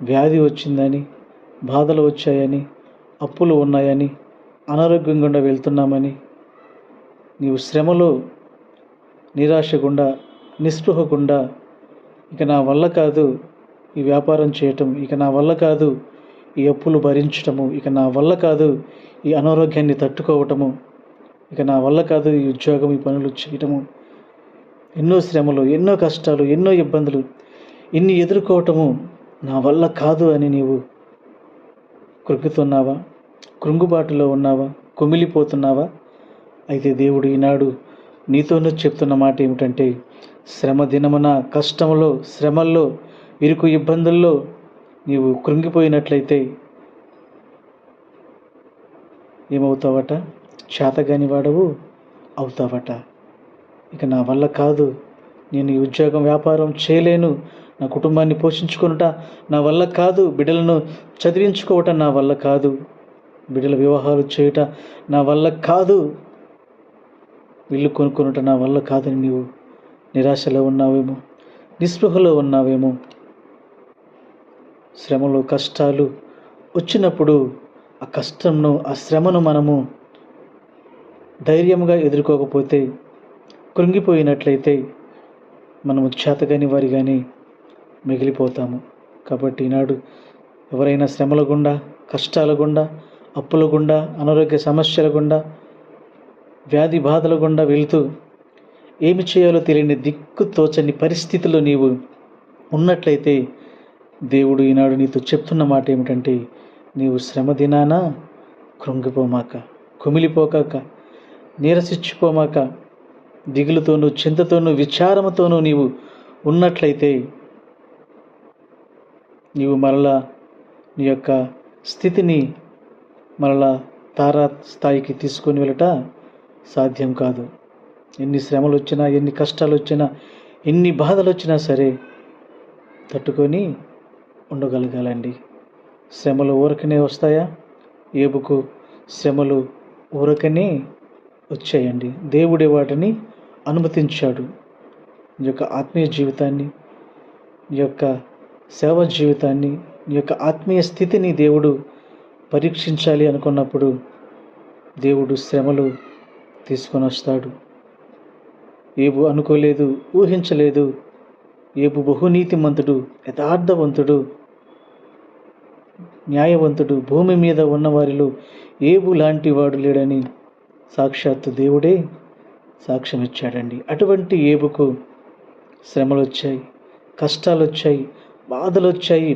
వ్యాధి వచ్చిందని, బాధలు వచ్చాయని, అప్పులు ఉన్నాయని, అనారోగ్యం గుండా వెళ్తున్నామని, నీవు శ్రమలో నిరాశ గుండా, నిస్పృహ గుండా, ఇక నా వల్ల కాదు ఈ వ్యాపారం చేయటం, ఇక నా వల్ల కాదు ఈ అప్పులు భరించటము, ఇక నా వల్ల కాదు ఈ అనారోగ్యాన్ని తట్టుకోవటము, ఇక నా వల్ల కాదు ఈ ఉద్యోగం, ఈ పనులు చేయటము, ఎన్నో శ్రమలు, ఎన్నో కష్టాలు, ఎన్నో ఇబ్బందులు, ఇన్ని ఎదుర్కోవటము నా వల్ల కాదు అని నీవు కృంగుతున్నావా? కృంగుబాటులో ఉన్నావా? కుమిలిపోతున్నావా? అయితే దేవుడు ఈనాడు నీతోనూ చెప్తున్న మాట ఏమిటంటే, శ్రమ దినమున, కష్టములో, శ్రమల్లో, ఇరుకు ఇబ్బందుల్లో నీవు కృంగిపోయినట్లయితే ఏమవుతావట? చేతగాని వాడవు అవుతావట. ఇక నా వల్ల కాదు, నేను ఈ ఉద్యోగం, వ్యాపారం చేయలేను, నా కుటుంబాన్ని పోషించుకొనుట నా వల్ల కాదు, బిడ్డలను చదివించుకోవటం నా వల్ల కాదు, బిడ్డల వివాహాలు చేయుట నా వల్ల కాదు, ఇల్లు కొనుక్కొనుట నా వల్ల కాదని నీవు నిరాశలో ఉన్నావేమో, నిస్పృహలో ఉన్నావేమో. శ్రమలు, కష్టాలు వచ్చినప్పుడు ఆ కష్టంను, ఆ శ్రమను మనము ధైర్యంగా ఎదుర్కోకపోతే, కృంగిపోయినట్లయితే మనము చేతగాని వారిగానే మిగిలిపోతాము. కాబట్టి ఈనాడు ఎవరైనా శ్రమల గుండా, కష్టాల గుండా, అప్పుల గుండా, అనారోగ్య సమస్యల గుండా, వ్యాధి బాధల గుండా వెళుతూ ఏమి చేయాలో తెలియని దిక్కు తోచని పరిస్థితిలో నీవు ఉన్నట్లయితే దేవుడు ఈనాడు నీతో చెప్తున్న మాట ఏమిటంటే, నీవు శ్రమ దినాన కృంగిపోమాక, కుమిలిపోకాక, నీరసించిపోమాక, దిగులుతోనూ, చింతతోనూ, విచారముతోనూ నీవు ఉన్నట్లయితే నీవు మరలా నీ యొక్క స్థితిని మరలా తారా స్థాయికి తీసుకొని వెళ్ళట సాధ్యం కాదు. ఎన్ని శ్రమలు వచ్చినా, ఎన్ని కష్టాలు వచ్చినా, ఎన్ని బాధలు వచ్చినా సరే తట్టుకొని ఉండగలగాలండి. శ్రమలు ఊరకనే వస్తాయా? ఏబుకు శ్రమలు ఊరకనే వచ్చాయండి. దేవుడే వాటిని అనుమతించాడు. నీ యొక్క ఆత్మీయ జీవితాన్ని, నీ యొక్క సేవ జీవితాన్ని, నీ యొక్క ఆత్మీయ స్థితిని దేవుడు పరీక్షించాలి అనుకున్నప్పుడు దేవుడు శ్రమలు తీసుకొని వస్తాడు. ఏబు అనుకోలేదు, ఊహించలేదు. ఏబు బహునీతిమంతుడు, యథార్థవంతుడు, న్యాయవంతుడు, భూమి మీద ఉన్నవారిలో ఏబు లాంటి వాడు లేడని సాక్షాత్తు దేవుడే సాక్ష్యం ఇచ్చాడండి. అటువంటి ఏబుకు శ్రమలు వచ్చాయి, కష్టాలు వచ్చాయి, బాధలు వచ్చాయి,